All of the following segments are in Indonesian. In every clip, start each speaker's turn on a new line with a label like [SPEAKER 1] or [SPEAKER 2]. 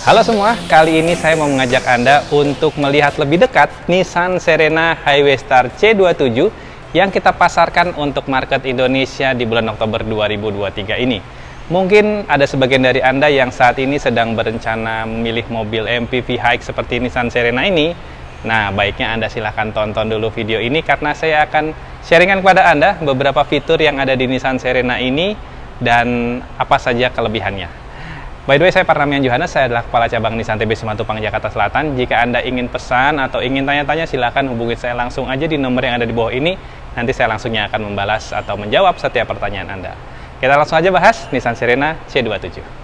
[SPEAKER 1] Halo semua, kali ini saya mau mengajak Anda untuk melihat lebih dekat Nissan Serena Highway Star C27 yang kita pasarkan untuk market Indonesia di bulan Oktober 2023 ini. Mungkin ada sebagian dari Anda yang saat ini sedang berencana memilih mobil MPV high seperti Nissan Serena ini. Nah, baiknya Anda silahkan tonton dulu video ini karena saya akan sharingkan kepada Anda beberapa fitur yang ada di Nissan Serena ini dan apa saja kelebihannya. By the way, saya Parnamian Johannes, saya adalah Kepala Cabang Nissan TB Simatupang, Jakarta Selatan. Jika Anda ingin pesan atau ingin tanya-tanya, silakan hubungi saya langsung aja di nomor yang ada di bawah ini. Nanti saya langsungnya akan membalas atau menjawab setiap pertanyaan Anda. Kita langsung aja bahas Nissan Serena C27.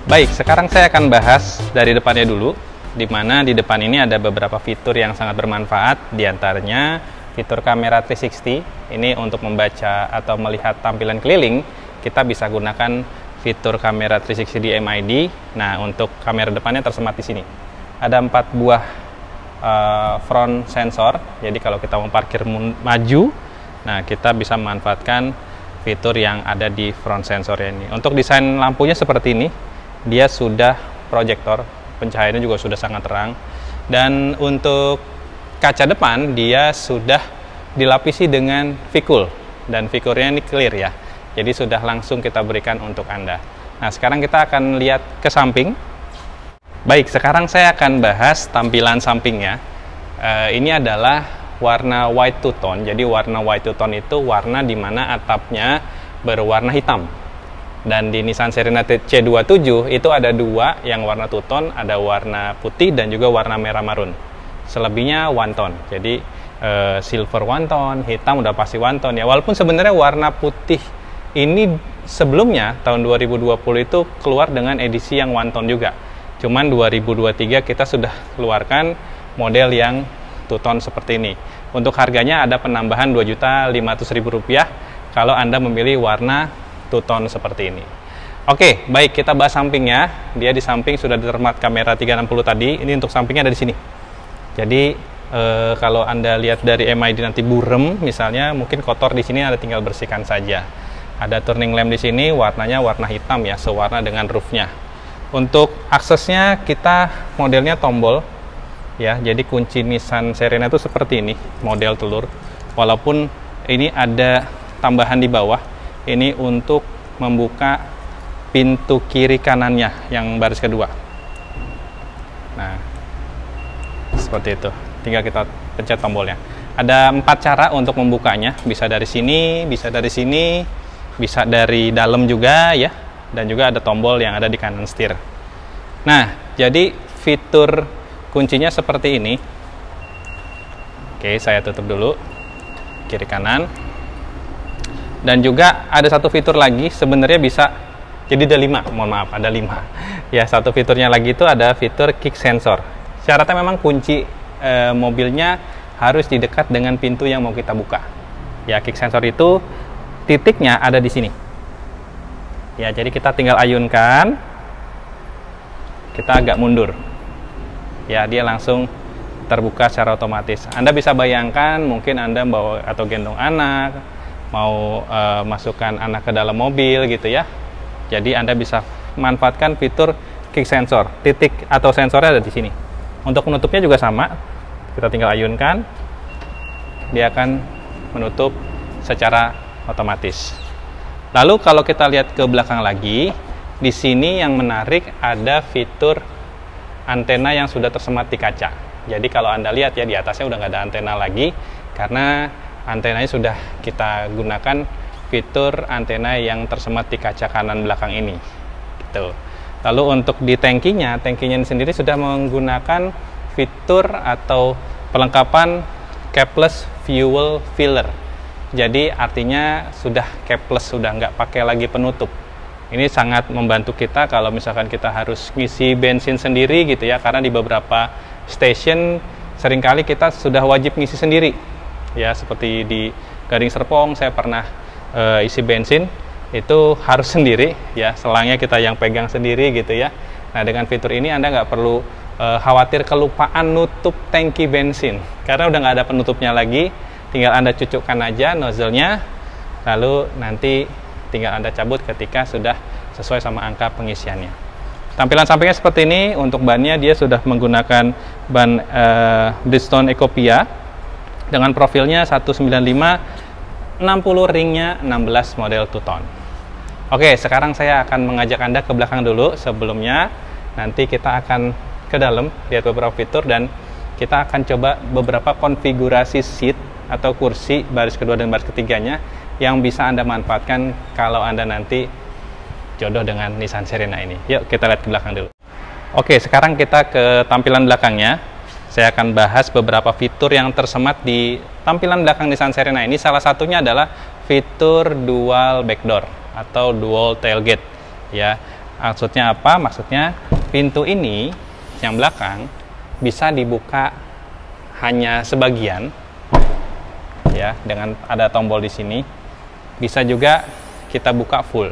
[SPEAKER 1] Baik, sekarang saya akan bahas dari depannya dulu, di mana di depan ini ada beberapa fitur yang sangat bermanfaat, diantaranya fitur kamera 360. Ini untuk membaca atau melihat tampilan keliling, kita bisa gunakan fitur kamera 360 di MID. Nah, untuk kamera depannya tersemat di sini. Ada 4 buah front sensor, jadi kalau kita mau parkir maju, nah kita bisa memanfaatkan fitur yang ada di front sensor ini. Untuk desain lampunya seperti ini. Dia sudah proyektor, pencahayaannya juga sudah sangat terang. Dan untuk kaca depan, dia sudah dilapisi dengan Vicul. Dan fiturnya ini clear ya. Jadi sudah langsung kita berikan untuk Anda. Nah, sekarang kita akan lihat ke samping. Baik, sekarang saya akan bahas tampilan sampingnya. Ini adalah warna white two tone. Jadi warna white two tone itu warna di mana atapnya berwarna hitam. Dan di Nissan Serena C27 itu ada 2 yang warna two tone, ada warna putih dan juga warna merah marun. Selebihnya one tone. Jadi silver one tone, hitam udah pasti one tone ya. Walaupun sebenarnya warna putih ini sebelumnya tahun 2020 itu keluar dengan edisi yang one tone juga. Cuman 2023 kita sudah keluarkan model yang two tone seperti ini. Untuk harganya ada penambahan Rp2.500.000 kalau Anda memilih warna two tone seperti ini. Oke, baik, kita bahas sampingnya. Dia di samping sudah ditermat kamera 360 tadi. Ini untuk sampingnya ada di sini. Jadi kalau Anda lihat dari MID nanti burem misalnya, mungkin kotor di sini, Anda tinggal bersihkan saja. Ada turning lamp di sini, warnanya warna hitam ya, sewarna dengan roofnya. Untuk aksesnya kita modelnya tombol ya. Jadi kunci Nissan Serena itu seperti ini, model telur. Walaupun ini ada tambahan di bawah. Ini untuk membuka pintu kiri kanannya yang baris kedua. Nah, seperti itu. Tinggal kita pencet tombolnya. Ada 4 cara untuk membukanya. Bisa dari sini, bisa dari sini, bisa dari dalam juga ya. Dan juga ada tombol yang ada di kanan setir. Nah, jadi fitur kuncinya seperti ini. Oke, saya tutup dulu. Kiri kanan. Dan juga ada satu fitur lagi, sebenarnya bisa, jadi ada 5, mohon maaf, ada 5. Ya, satu fiturnya lagi itu ada fitur kick sensor. Syaratnya memang kunci mobilnya harus di dekat dengan pintu yang mau kita buka. Ya, kick sensor itu titiknya ada di sini. Ya, jadi kita tinggal ayunkan, kita agak mundur. Ya, dia langsung terbuka secara otomatis. Anda bisa bayangkan, mungkin Anda bawa atau gendong anak, mau masukkan anak ke dalam mobil gitu ya. Jadi Anda bisa manfaatkan fitur kick sensor. Titik atau sensornya ada di sini. Untuk menutupnya juga sama. Kita tinggal ayunkan. Dia akan menutup secara otomatis. Lalu kalau kita lihat ke belakang lagi, di sini yang menarik ada fitur antena yang sudah tersemat di kaca. Jadi kalau Anda lihat ya, di atasnya udah nggak ada antena lagi karena antenanya sudah kita gunakan fitur antena yang tersemat di kaca kanan belakang ini. Gitu. Lalu untuk di tangkinya sendiri sudah menggunakan fitur atau pelengkapan capless fuel filler. Jadi artinya sudah capless, sudah nggak pakai lagi penutup. Ini sangat membantu kita kalau misalkan kita harus ngisi bensin sendiri gitu ya, karena di beberapa stasiun seringkali kita sudah wajib ngisi sendiri. Ya, seperti di Gading Serpong saya pernah isi bensin itu harus sendiri ya, selangnya kita yang pegang sendiri gitu ya. Nah, dengan fitur ini Anda nggak perlu khawatir kelupaan nutup tangki bensin, karena udah nggak ada penutupnya lagi. Tinggal Anda cucukkan aja nozzle-nya, lalu nanti tinggal Anda cabut ketika sudah sesuai sama angka pengisiannya. Tampilan sampingnya seperti ini. Untuk bannya dia sudah menggunakan ban Bridgestone Ecopia dengan profilnya 195 60, ringnya 16, model 2 tone. Oke, sekarang saya akan mengajak Anda ke belakang dulu. Sebelumnya nanti kita akan ke dalam lihat beberapa fitur, dan kita akan coba beberapa konfigurasi seat atau kursi baris kedua dan baris ketiganya yang bisa Anda manfaatkan kalau Anda nanti jodoh dengan Nissan Serena ini. Yuk kita lihat ke belakang dulu. Oke, sekarang kita ke tampilan belakangnya. Saya akan bahas beberapa fitur yang tersemat di tampilan belakang Nissan Serena ini. Salah satunya adalah fitur dual backdoor atau dual tailgate. Ya, maksudnya apa? Maksudnya pintu ini yang belakang bisa dibuka hanya sebagian, ya, dengan ada tombol di sini. Bisa juga kita buka full.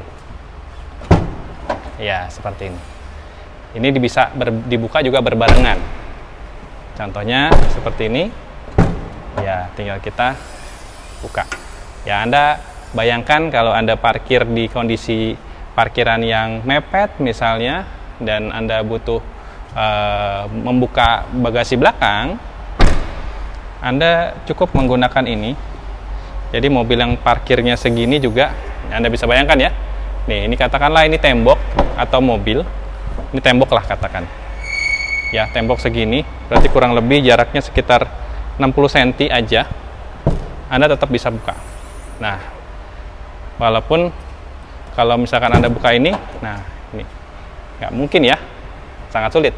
[SPEAKER 1] Ya, seperti ini. Ini bisa dibuka juga berbarengan. Contohnya seperti ini. Ya, tinggal kita buka. Ya, Anda bayangkan kalau Anda parkir di kondisi parkiran yang mepet misalnya, dan Anda butuh membuka bagasi belakang, Anda cukup menggunakan ini. Jadi mobil yang parkirnya segini juga Anda bisa bayangkan ya. Nih, ini katakanlah ini tembok atau mobil. Ini tembok lah katakan. Ya, tembok segini, berarti kurang lebih jaraknya sekitar 60 cm aja. Anda tetap bisa buka. Nah, walaupun kalau misalkan Anda buka ini, nah ini nggak mungkin ya, sangat sulit.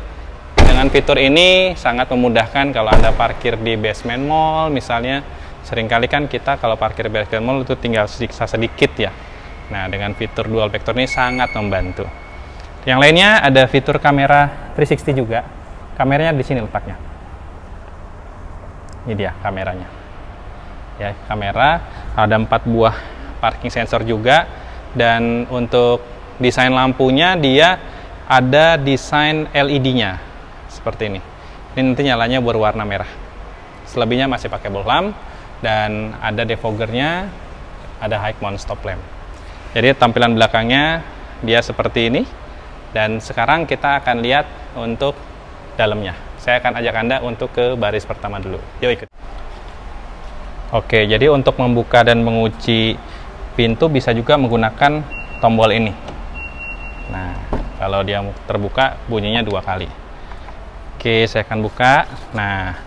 [SPEAKER 1] Dengan fitur ini sangat memudahkan kalau Anda parkir di basement mall misalnya. Seringkali kan kita kalau parkir basement mall itu tinggal sedikit ya. Nah, dengan fitur dual vector ini sangat membantu. Yang lainnya ada fitur kamera 360 juga. Kameranya di sini letaknya. Ini dia kameranya. Ya, kamera ada 4 buah parking sensor juga, dan untuk desain lampunya dia ada desain LED-nya seperti ini. Ini nanti nyalanya berwarna merah. Selebihnya masih pakai bohlam, dan ada defoggernya, ada high mount stop lamp. Jadi tampilan belakangnya dia seperti ini, dan sekarang kita akan lihat untuk dalamnya. Saya akan ajak Anda untuk ke baris pertama dulu. Yuk ikut. Oke, jadi untuk membuka dan mengunci pintu bisa juga menggunakan tombol ini. Nah, kalau dia terbuka bunyinya 2 kali. Oke, saya akan buka. Nah,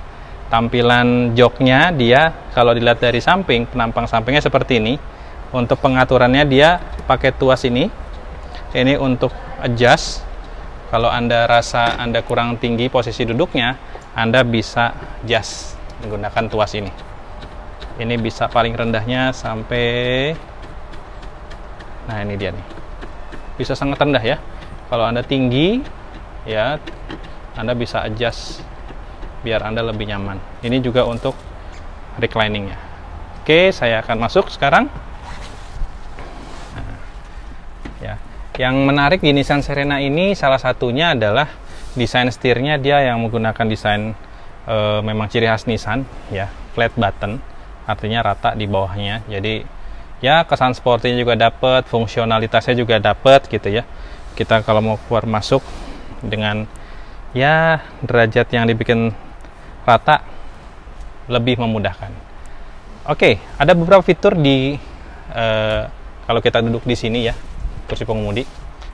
[SPEAKER 1] tampilan joknya dia kalau dilihat dari samping, penampang sampingnya seperti ini. Untuk pengaturannya dia pakai tuas ini. Ini untuk adjust. Kalau Anda rasa Anda kurang tinggi posisi duduknya, Anda bisa adjust menggunakan tuas ini. Ini bisa paling rendahnya sampai, nah ini dia nih, bisa sangat rendah ya. Kalau Anda tinggi ya, Anda bisa adjust biar Anda lebih nyaman. Ini juga untuk recliningnya. Oke, saya akan masuk sekarang. Nah, ya, yang menarik di Nissan Serena ini salah satunya adalah desain setirnya. Dia yang menggunakan desain memang ciri khas Nissan ya, flat button, artinya rata di bawahnya. Jadi ya kesan sportinya juga dapat, fungsionalitasnya juga dapat gitu ya. Kita kalau mau keluar masuk dengan ya derajat yang dibikin rata lebih memudahkan. Oke, ada beberapa fitur di kalau kita duduk di sini ya, kursi pengemudi.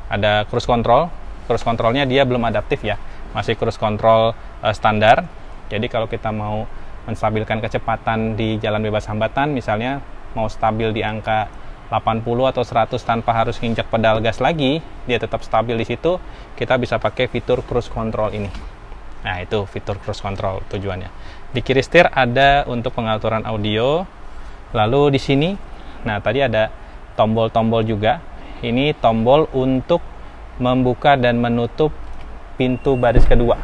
[SPEAKER 1] Ada cruise control. Cruise controlnya dia belum adaptif ya, masih cruise control standar. Jadi kalau kita mau menstabilkan kecepatan di jalan bebas hambatan, misalnya mau stabil di angka 80 atau 100 tanpa harus nginjak pedal gas lagi, dia tetap stabil di situ, kita bisa pakai fitur cruise control ini. Nah, itu fitur cruise control tujuannya. Di kiri setir ada untuk pengaturan audio. Lalu di sini, nah tadi ada tombol-tombol juga. Ini tombol untuk membuka dan menutup pintu baris kedua.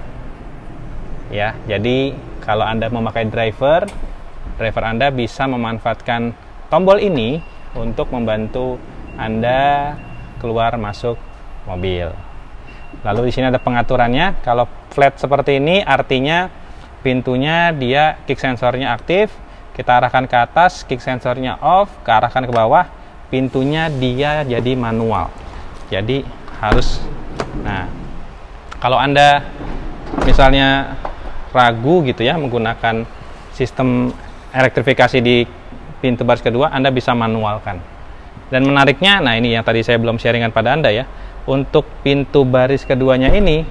[SPEAKER 1] Ya, jadi Kalau Anda memakai driver Anda bisa memanfaatkan tombol ini untuk membantu Anda keluar masuk mobil. Lalu di sini ada pengaturannya. Kalau flat seperti ini artinya pintunya dia kick sensornya aktif, kita arahkan ke atas, kick sensornya off, ke arahkan ke bawah, pintunya dia jadi manual. Jadi harus, nah kalau Anda misalnya ragu gitu ya menggunakan sistem elektrifikasi di pintu baris kedua, Anda bisa manualkan. Dan menariknya, nah ini yang tadi saya belum sharingan pada Anda ya, untuk pintu baris keduanya ini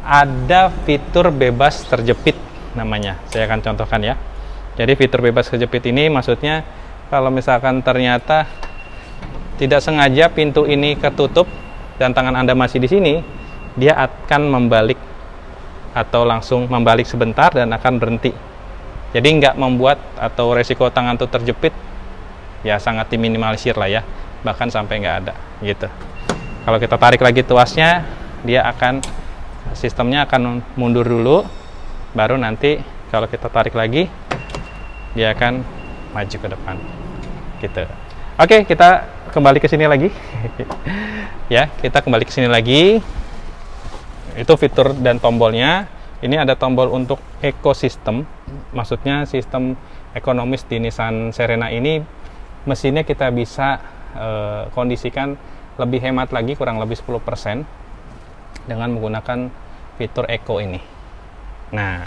[SPEAKER 1] ada fitur bebas terjepit namanya. Saya akan contohkan ya. Jadi fitur bebas terjepit ini maksudnya kalau misalkan ternyata tidak sengaja pintu ini ketutup dan tangan Anda masih di sini, dia akan membalik atau langsung membalik sebentar dan akan berhenti. Jadi nggak membuat atau resiko tangan itu terjepit ya sangat diminimalisir lah ya, bahkan sampai nggak ada gitu. Kalau kita tarik lagi tuasnya, dia akan sistemnya akan mundur dulu, baru nanti kalau kita tarik lagi dia akan maju ke depan gitu. Oke, kita kembali ke sini lagi. Ya, kita kembali ke sini lagi. Itu fitur dan tombolnya. Ini ada tombol untuk ekosistem, maksudnya sistem ekonomis di Nissan Serena ini mesinnya kita bisa kondisikan lebih hemat lagi, kurang lebih 10% dengan menggunakan fitur Eco ini. Nah,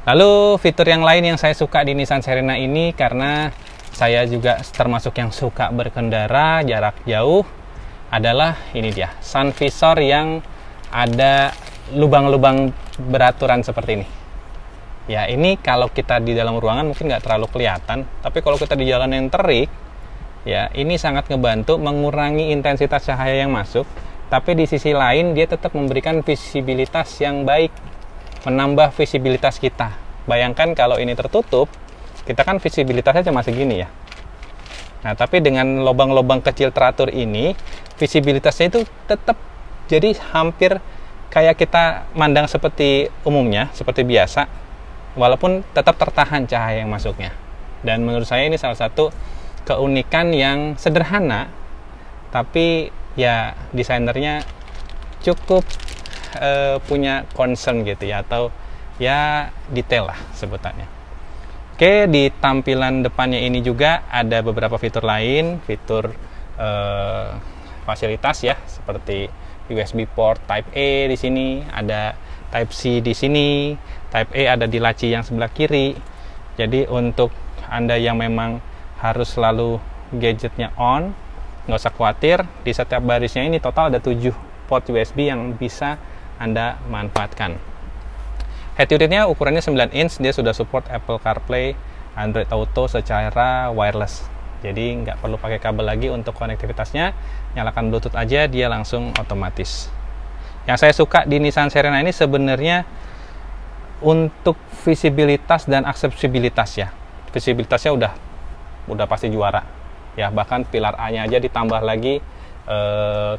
[SPEAKER 1] lalu fitur yang lain yang saya suka di Nissan Serena ini karena saya juga termasuk yang suka berkendara jarak jauh adalah ini dia, sun visor yang ada lubang-lubang beraturan seperti ini. Ya, ini kalau kita di dalam ruangan mungkin nggak terlalu kelihatan, tapi kalau kita di jalan yang terik, ya ini sangat ngebantu mengurangi intensitas cahaya yang masuk, tapi di sisi lain dia tetap memberikan visibilitas yang baik, menambah visibilitas kita. Bayangkan kalau ini tertutup, kita kan visibilitasnya cuma segini ya. Nah, tapi dengan lubang-lubang kecil teratur ini, visibilitasnya itu tetap jadi hampir kayak kita mandang seperti umumnya, seperti biasa, walaupun tetap tertahan cahaya yang masuknya. Dan menurut saya ini salah satu keunikan yang sederhana, tapi ya desainernya cukup punya concern gitu ya, atau ya detail lah sebutannya. Oke, di tampilan depannya ini juga ada beberapa fitur lain, fitur fasilitas ya, seperti USB port Type A di sini, ada Type C di sini, Type A ada di laci yang sebelah kiri. Jadi untuk Anda yang memang harus selalu gadgetnya on, nggak usah khawatir, di setiap barisnya ini total ada 7 port USB yang bisa Anda manfaatkan. Head unitnya ukurannya 9 inch, dia sudah support Apple CarPlay, Android Auto secara wireless. Jadi nggak perlu pakai kabel lagi untuk konektivitasnya, nyalakan Bluetooth aja dia langsung otomatis. Yang saya suka di Nissan Serena ini sebenarnya untuk visibilitas dan aksesibilitas ya. Visibilitasnya udah pasti juara ya, bahkan pilar A-nya aja ditambah lagi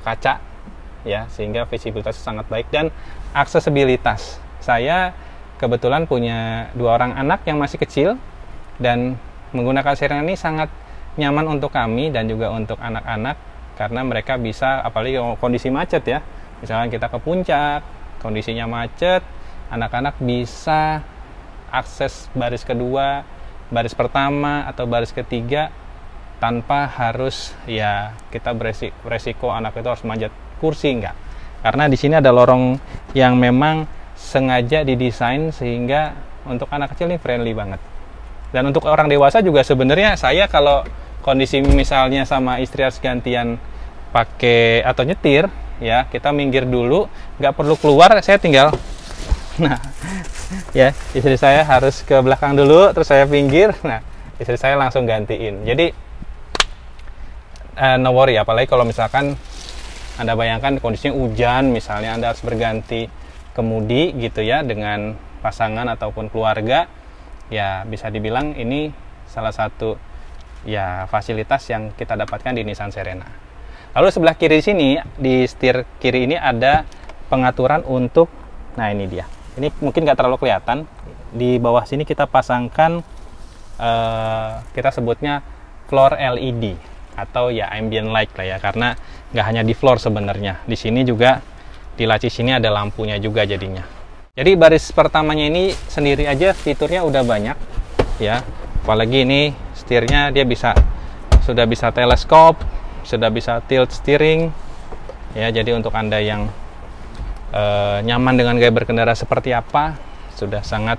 [SPEAKER 1] kaca ya, sehingga visibilitasnya sangat baik. Dan aksesibilitas, saya kebetulan punya 2 orang anak yang masih kecil dan menggunakan Serena ini sangat nyaman untuk kami dan juga untuk anak-anak, karena mereka bisa, apalagi kondisi macet ya, misalkan kita ke puncak kondisinya macet, anak-anak bisa akses baris kedua, baris pertama atau baris ketiga tanpa harus ya kita beresiko anak itu harus manjat kursi, enggak, karena di sini ada lorong yang memang sengaja didesain sehingga untuk anak kecil ini friendly banget. Dan untuk orang dewasa juga sebenarnya, saya kalau kondisi misalnya sama istri harus gantian pakai atau nyetir ya, kita minggir dulu, nggak perlu keluar, saya tinggal nah ya, istri saya harus ke belakang dulu terus saya pinggir, nah istri saya langsung gantiin. Jadi no worry, apalagi kalau misalkan Anda bayangkan kondisinya hujan misalnya, Anda harus berganti kemudi gitu ya dengan pasangan ataupun keluarga, ya bisa dibilang ini salah satu ya fasilitas yang kita dapatkan di Nissan Serena. Lalu sebelah kiri di sini, di setir kiri ini ada pengaturan untuk, nah ini dia. Ini mungkin nggak terlalu kelihatan, di bawah sini kita pasangkan kita sebutnya floor LED atau ya ambient light lah ya, karena nggak hanya di floor sebenarnya, di sini juga di laci sini ada lampunya juga jadinya. Jadi baris pertamanya ini sendiri aja fiturnya udah banyak ya, apalagi ini setirnya dia sudah bisa teleskop, sudah bisa tilt steering ya. Jadi untuk Anda yang nyaman dengan gaya berkendara seperti apa, sudah sangat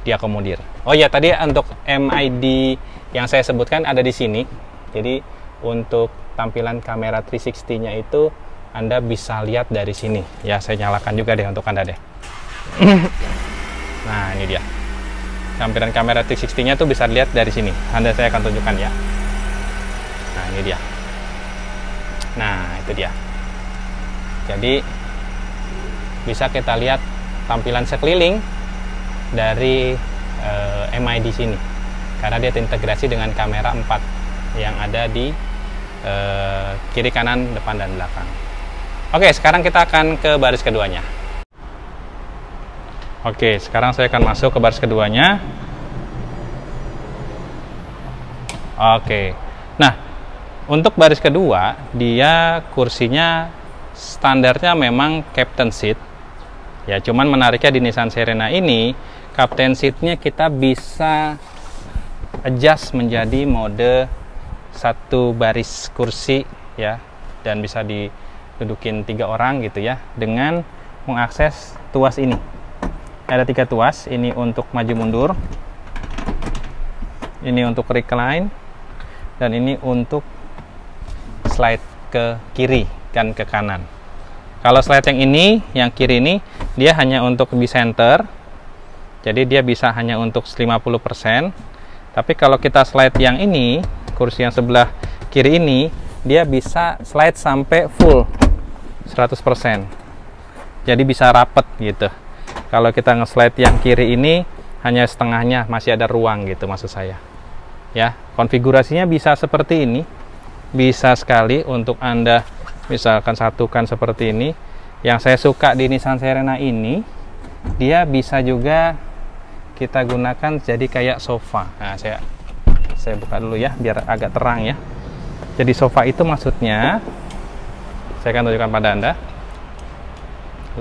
[SPEAKER 1] diakomodir. Oh ya, tadi untuk MID yang saya sebutkan ada di sini. Jadi untuk tampilan kamera 360-nya itu Anda bisa lihat dari sini. Ya, saya nyalakan juga deh untuk Anda deh. Nah, ini dia. Tampilan kamera 360-nya tuh bisa dilihat dari sini. Saya akan tunjukkan ya. Nah, ini dia. Nah, itu dia. Jadi bisa kita lihat tampilan sekeliling dari MID sini, karena dia terintegrasi dengan kamera 4 yang ada di kiri, kanan, depan, dan belakang. Oke, sekarang kita akan ke baris keduanya. Oke, sekarang saya akan masuk ke baris keduanya. Oke, nah untuk baris kedua dia kursinya standarnya memang captain seat ya, cuman menariknya di Nissan Serena ini captain seatnya kita bisa adjust menjadi mode satu baris kursi ya, dan bisa didudukin 3 orang gitu ya, dengan mengakses tuas ini. Ada 3 tuas, ini untuk maju mundur, ini untuk recline, dan ini untuk slide ke kiri dan ke kanan. Kalau slide yang ini, yang kiri ini, dia hanya untuk di center, jadi dia bisa hanya untuk 50%. Tapi kalau kita slide yang ini, kursi yang sebelah kiri ini, dia bisa slide sampai full 100%. Jadi bisa rapet gitu. Kalau kita nge-slide yang kiri ini hanya setengahnya, masih ada ruang gitu maksud saya. Ya, konfigurasinya bisa seperti ini. Bisa sekali untuk Anda misalkan satukan seperti ini. Yang saya suka di Nissan Serena ini, dia bisa juga kita gunakan jadi kayak sofa. Nah, saya buka dulu ya biar agak terang ya. Jadi sofa itu maksudnya, saya akan tunjukkan pada Anda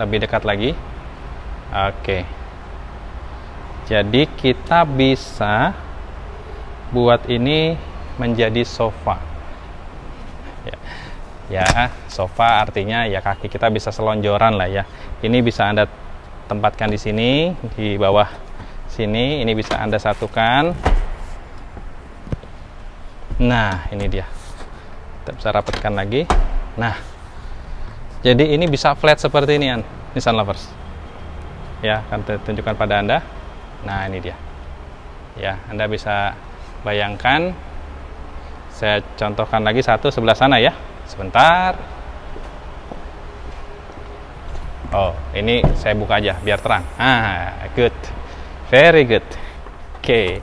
[SPEAKER 1] lebih dekat lagi. Oke, jadi kita bisa buat ini menjadi sofa ya, sofa artinya ya kaki kita bisa selonjoran lah ya. Ini bisa Anda tempatkan di sini, di bawah sini. Ini bisa Anda satukan. Nah, ini dia. Kita bisa rapatkan lagi. Nah, jadi ini bisa flat seperti ini, Nissan Lovers. Ya, akan tunjukkan pada Anda. Nah, ini dia. Ya, Anda bisa bayangkan. Saya contohkan lagi satu sebelah sana ya. Sebentar. Oh, ini saya buka aja biar terang. Good. Very good. Oke.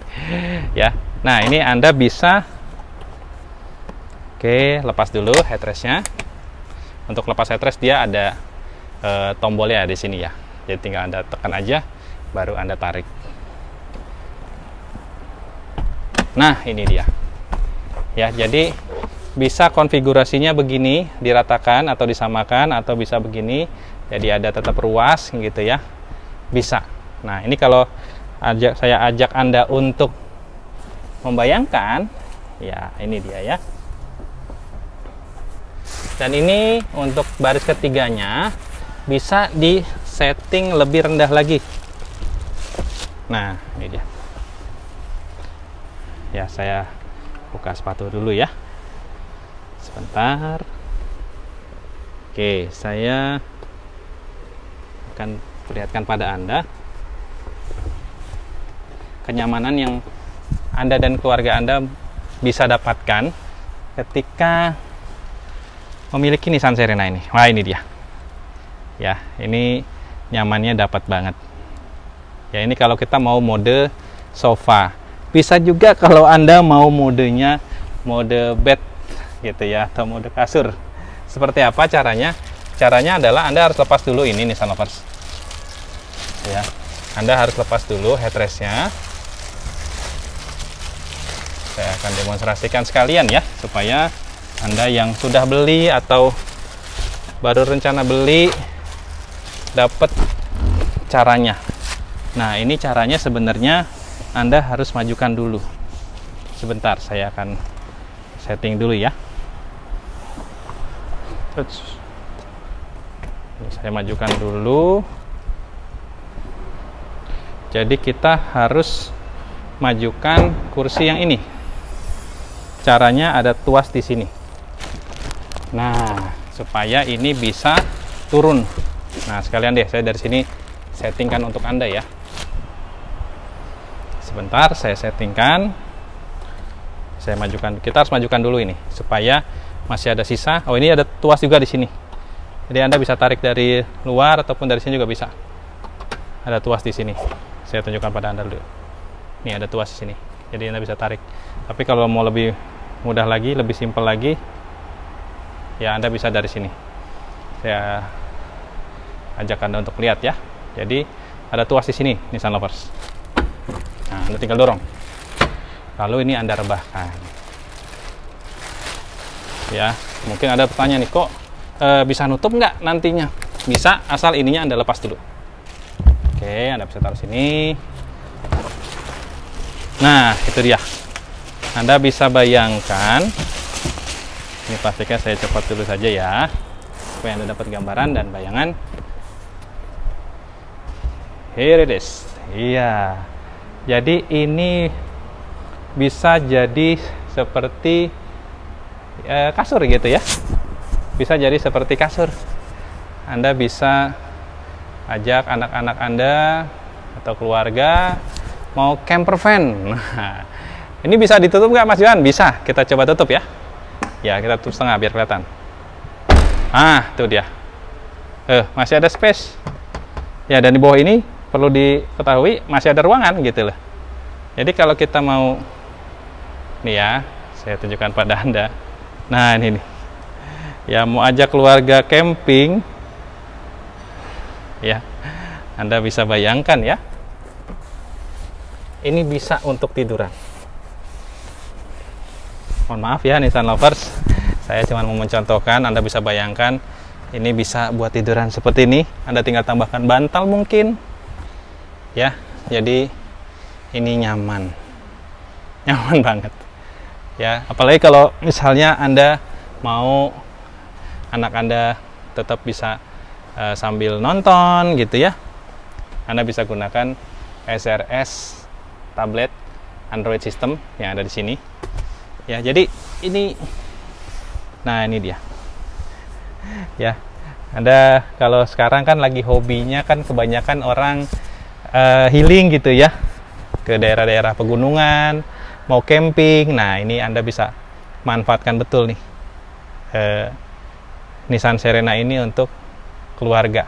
[SPEAKER 1] Ya. Nah, ini Anda bisa lepas dulu headrestnya. Untuk lepas headrest dia ada tombolnya di sini ya. Jadi tinggal Anda tekan aja, baru Anda tarik. Nah, ini dia. Ya, jadi bisa konfigurasinya begini, diratakan atau disamakan, atau bisa begini. Jadi ada tetap ruas gitu ya. Bisa. Nah, ini kalau saya ajak Anda untuk membayangkan, ya ini dia ya. Dan ini untuk baris ketiganya bisa di setting lebih rendah lagi. Nah, ini dia. Ya, saya buka sepatu dulu ya. Sebentar. Oke, saya akan perlihatkan pada Anda kenyamanan yang Anda dan keluarga Anda bisa dapatkan ketika memiliki Nissan Serena ini. Wah, ini dia. Ya, ini nyamannya dapat banget. Ya, ini kalau kita mau mode sofa. Bisa juga kalau Anda mau modenya mode bed gitu ya, atau mode kasur. Seperti apa caranya? Caranya adalah Anda harus lepas dulu ini Nissan Lovers. Ya. Anda harus lepas dulu headrestnya. Saya akan demonstrasikan sekalian ya, supaya Anda yang sudah beli atau baru rencana beli dapat caranya. Nah, ini caranya sebenarnya Anda harus majukan dulu. Sebentar, saya akan setting dulu ya. Saya majukan dulu. Jadi kita harus majukan kursi yang ini. Caranya ada tuas di sini. Nah, supaya ini bisa turun. Nah, sekalian deh saya dari sini settingkan untuk Anda ya. Sebentar, saya settingkan. Saya majukan. Kita harus majukan dulu ini supaya masih ada sisa. Oh, ini ada tuas juga di sini. Jadi Anda bisa tarik dari luar ataupun dari sini juga bisa. Ada tuas di sini. Saya tunjukkan pada Anda dulu. Ini ada tuas di sini. Jadi Anda bisa tarik. Tapi kalau mau lebih mudah lagi, lebih simpel lagi, ya Anda bisa dari sini. Saya ajak Anda untuk lihat ya. Jadi ada tuas di sini, Nissan Lovers. Nah, Anda tinggal dorong. Lalu ini Anda rebahkan. Ya, mungkin ada pertanyaan nih, kok bisa nutup nggak nantinya? Bisa, asal ininya Anda lepas dulu. Oke, Anda bisa taruh sini. Nah, itu dia. Anda bisa bayangkan. Ini plastiknya saya copot dulu saja ya, supaya Anda dapat gambaran dan bayangan. Here it is. Iya. Jadi ini bisa jadi seperti kasur gitu ya. Bisa jadi seperti kasur. Anda bisa ajak anak-anak Anda atau keluarga mau camper van. Nah, ini bisa ditutup nggak Mas Johan? Bisa. Kita coba tutup ya. Ya, kita tutup setengah biar kelihatan. Ah, itu dia. Masih ada space. Ya, dan di bawah ini perlu diketahui masih ada ruangan gitu loh. Jadi kalau kita mau, nih ya, saya tunjukkan pada Anda. Nah, ini nih. Ya, mau ajak keluarga camping, ya, Anda bisa bayangkan ya. Ini bisa untuk tiduran. Mohon maaf ya Nissan Lovers, saya cuma mau mencontohkan. Anda bisa bayangkan, ini bisa buat tiduran seperti ini. Anda tinggal tambahkan bantal mungkin, ya. Jadi ini nyaman banget, ya. Apalagi kalau misalnya Anda mau anak Anda tetap bisa sambil nonton gitu ya. Anda bisa gunakan SRS tablet Android system yang ada di sini. Ya, jadi ini, nah ini dia. Ya, Anda kalau sekarang kan lagi hobinya kan kebanyakan orang healing gitu ya, ke daerah-daerah pegunungan, mau camping. Nah, ini Anda bisa manfaatkan betul nih Nissan Serena ini untuk keluarga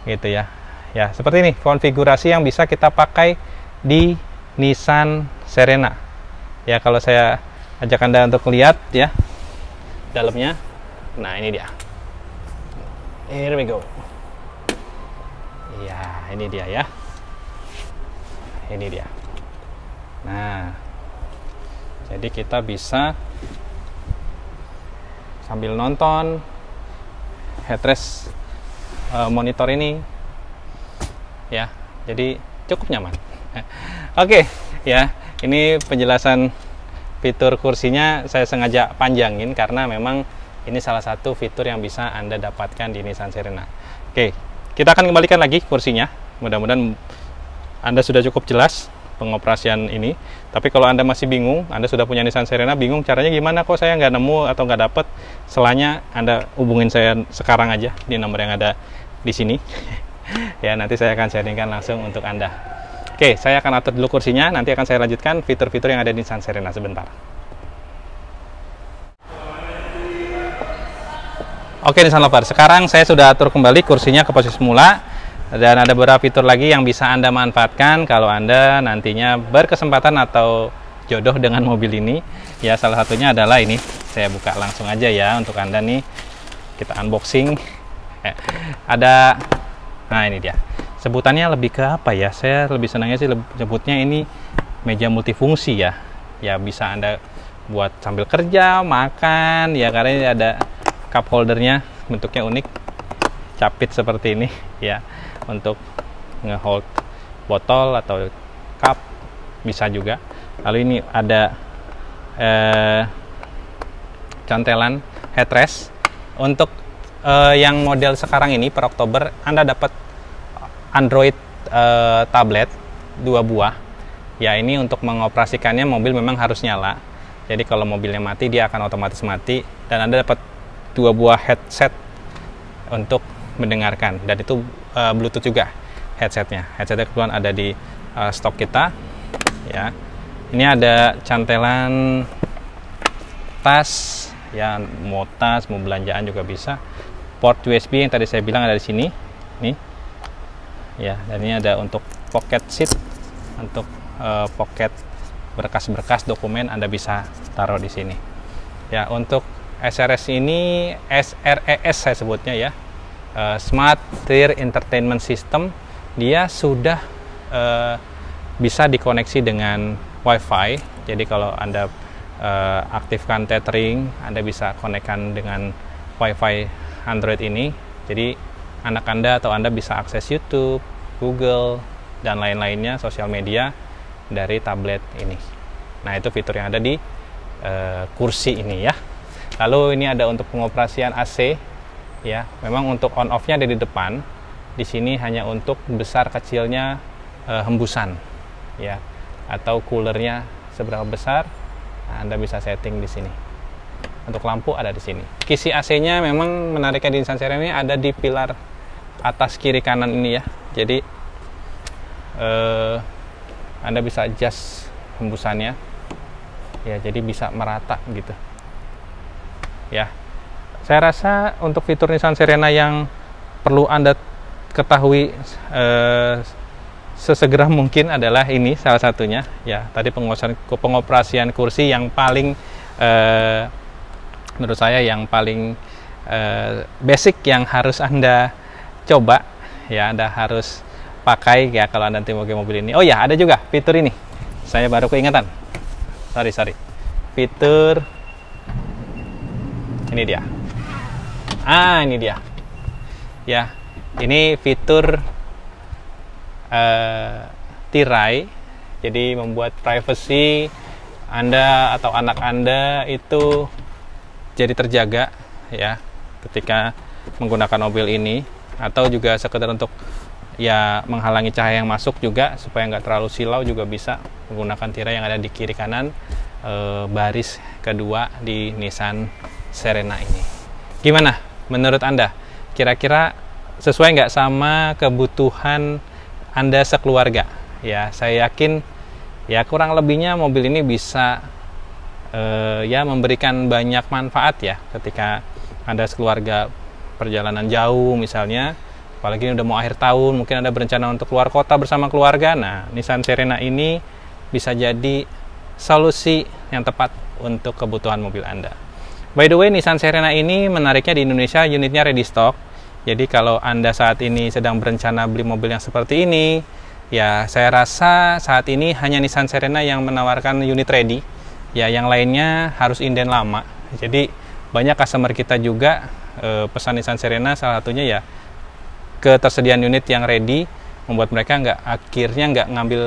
[SPEAKER 1] gitu ya. Ya, seperti ini konfigurasi yang bisa kita pakai di Nissan Serena. Ya, kalau saya ajak Anda untuk lihat ya dalamnya. Nah, ini dia. Here we go. Ya, ini dia ya. Ini dia. Nah, jadi kita bisa sambil nonton headrest monitor ini ya. Jadi cukup nyaman. Oke, ya. Ini penjelasan fitur kursinya saya sengaja panjangin karena memang ini salah satu fitur yang bisa Anda dapatkan di Nissan Serena. Oke, kita akan kembalikan lagi kursinya. Mudah-mudahan Anda sudah cukup jelas pengoperasian ini. Tapi kalau Anda masih bingung, Anda sudah punya Nissan Serena, bingung caranya gimana, kok saya nggak nemu atau nggak dapet selanya, Anda hubungin saya sekarang aja di nomor yang ada di sini. Ya, nanti saya akan sharingkan langsung untuk Anda. Oke, saya akan atur dulu kursinya, nanti akan saya lanjutkan fitur-fitur yang ada di Nissan Serena sebentar. Oke Nissan Lover, sekarang saya sudah atur kembali kursinya ke posisi semula. Dan ada beberapa fitur lagi yang bisa Anda manfaatkan kalau Anda nantinya berkesempatan atau jodoh dengan mobil ini. Ya, salah satunya adalah ini. Saya buka langsung aja ya untuk Anda nih. Kita unboxing. Nah ini dia. sebutannya lebih ke apa ya, saya lebih senangnya sih sebutnya ini meja multifungsi ya. Ya bisa Anda buat sambil kerja, makan ya, karena ini ada cup holdernya, bentuknya unik, capit seperti ini ya, untuk ngehold botol atau cup bisa juga. Lalu ini ada cantelan headrest. Untuk yang model sekarang ini per Oktober Anda dapat Android tablet 2 buah ya. Ini untuk mengoperasikannya mobil memang harus nyala, jadi kalau mobilnya mati dia akan otomatis mati, dan Anda dapat 2 buah headset untuk mendengarkan, dan itu Bluetooth juga headsetnya kebetulan ada di stok kita ya. Ini ada cantelan tas ya, mau tas, mau belanjaan juga bisa. Port USB yang tadi saya bilang ada di sini nih ya, dan ini ada untuk pocket seat, untuk pocket berkas-berkas dokumen Anda bisa taruh di sini ya. Untuk SRS ini SRES saya sebutnya ya, Smart Rear Entertainment System. Dia sudah bisa dikoneksi dengan WiFi, jadi kalau Anda aktifkan tethering, Anda bisa konekkan dengan WiFi Android ini, jadi anak Anda atau Anda bisa akses YouTube, Google, dan lain-lainnya, sosial media dari tablet ini. Nah, itu fitur yang ada di kursi ini ya. Lalu ini ada untuk pengoperasian AC ya. Memang untuk on off-nya ada di depan. Di sini hanya untuk besar kecilnya hembusan ya, atau coolernya seberapa besar, nah, Anda bisa setting di sini. Untuk lampu ada di sini. Kisi AC-nya memang menariknya di Nissan Serena ini ada di pilar atas kiri kanan ini ya. Jadi Anda bisa adjust hembusannya ya, jadi bisa merata gitu ya. Saya rasa untuk fitur Nissan Serena yang perlu Anda ketahui sesegera mungkin adalah ini salah satunya ya. Tadi pengoperasian kursi yang paling menurut saya yang paling basic yang harus Anda coba ya, Anda harus pakai ya kalau Anda nanti pakai mobil ini. Oh ya, ada juga fitur ini, saya baru keingatan, sorry fitur ini dia. Ini dia ya, ini fitur tirai, jadi membuat privacy Anda atau anak Anda itu jadi terjaga ya ketika menggunakan mobil ini, atau juga sekedar untuk ya menghalangi cahaya yang masuk juga supaya nggak terlalu silau, juga bisa menggunakan tirai yang ada di kiri kanan baris kedua di Nissan Serena ini. Gimana menurut Anda? Kira-kira sesuai nggak sama kebutuhan Anda sekeluarga? Ya, saya yakin ya kurang lebihnya mobil ini bisa ya memberikan banyak manfaat ya ketika Anda sekeluarga perjalanan jauh misalnya, apalagi ini udah mau akhir tahun, mungkin Anda berencana untuk keluar kota bersama keluarga. Nah, Nissan Serena ini bisa jadi solusi yang tepat untuk kebutuhan mobil Anda. By the way, Nissan Serena ini menariknya di Indonesia unitnya ready stock. Jadi kalau Anda saat ini sedang berencana beli mobil yang seperti ini, ya saya rasa saat ini hanya Nissan Serena yang menawarkan unit ready. Ya, yang lainnya harus inden lama. Jadi banyak customer kita juga pesan Nissan Serena, salah satunya ya ketersediaan unit yang ready, membuat mereka akhirnya nggak ngambil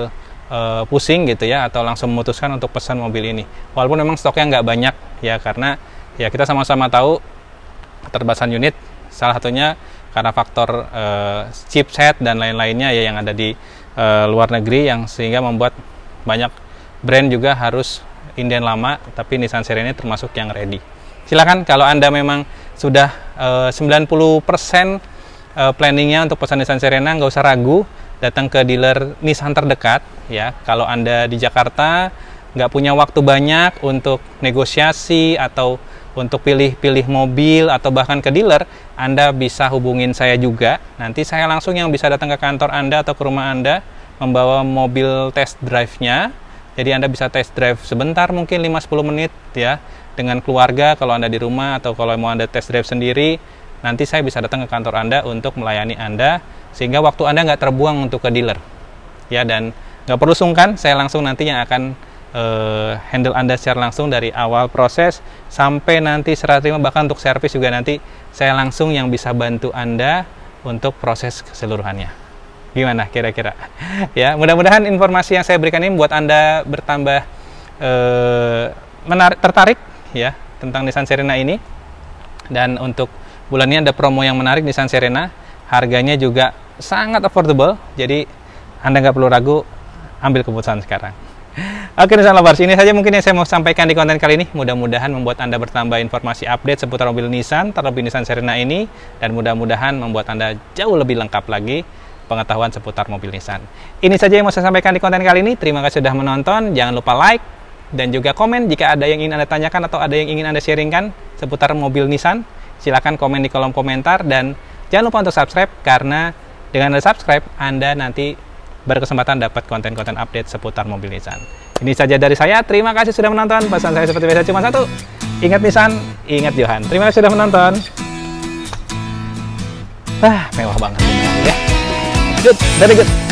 [SPEAKER 1] pusing gitu ya, atau langsung memutuskan untuk pesan mobil ini. Walaupun memang stoknya nggak banyak ya, karena ya kita sama-sama tahu keterbatasan unit, salah satunya karena faktor chipset dan lain-lainnya ya yang ada di luar negeri, yang sehingga membuat banyak brand juga harus inden lama, tapi Nissan Serena ini termasuk yang ready. Silakan kalau Anda memang sudah 90% planningnya untuk pesan Nissan Serena, nggak usah ragu, datang ke dealer Nissan terdekat ya. Kalau Anda di Jakarta nggak punya waktu banyak untuk negosiasi atau untuk pilih-pilih mobil atau bahkan ke dealer, Anda bisa hubungin saya juga. Nanti saya langsung yang bisa datang ke kantor Anda atau ke rumah Anda, membawa mobil test drive-nya. Jadi Anda bisa test drive sebentar, mungkin 5-10 menit ya, dengan keluarga kalau Anda di rumah, atau kalau mau Anda test drive sendiri nanti saya bisa datang ke kantor Anda untuk melayani Anda, sehingga waktu Anda nggak terbuang untuk ke dealer. Ya, dan nggak perlu sungkan, saya langsung nantinya akan handle Anda secara langsung dari awal proses sampai nanti serah terima, bahkan untuk servis juga nanti saya langsung yang bisa bantu Anda untuk proses keseluruhannya. Gimana kira-kira? Ya, mudah-mudahan informasi yang saya berikan ini membuat Anda bertambah tertarik ya tentang Nissan Serena ini. Dan untuk bulan ini ada promo yang menarik Nissan Serena, harganya juga sangat affordable, jadi Anda nggak perlu ragu, ambil keputusan sekarang. Oke Nissan Lovers, ini saja mungkin yang saya mau sampaikan di konten kali ini. Mudah-mudahan membuat Anda bertambah informasi update seputar mobil Nissan, terlebih Nissan Serena ini, dan mudah-mudahan membuat Anda jauh lebih lengkap lagi pengetahuan seputar mobil Nissan. Ini saja yang mau saya sampaikan di konten kali ini. Terima kasih sudah menonton. Jangan lupa like dan juga komen jika ada yang ingin Anda tanyakan atau ada yang ingin Anda sharingkan seputar mobil Nissan. Silakan komen di kolom komentar, dan jangan lupa untuk subscribe, karena dengan Anda subscribe, Anda nanti berkesempatan dapat konten-konten update seputar mobil Nissan. Ini saja dari saya. Terima kasih sudah menonton. Pesan saya seperti biasa cuma satu. Ingat Nissan, ingat Johan. Terima kasih sudah menonton. Mewah banget ya. Good, very good.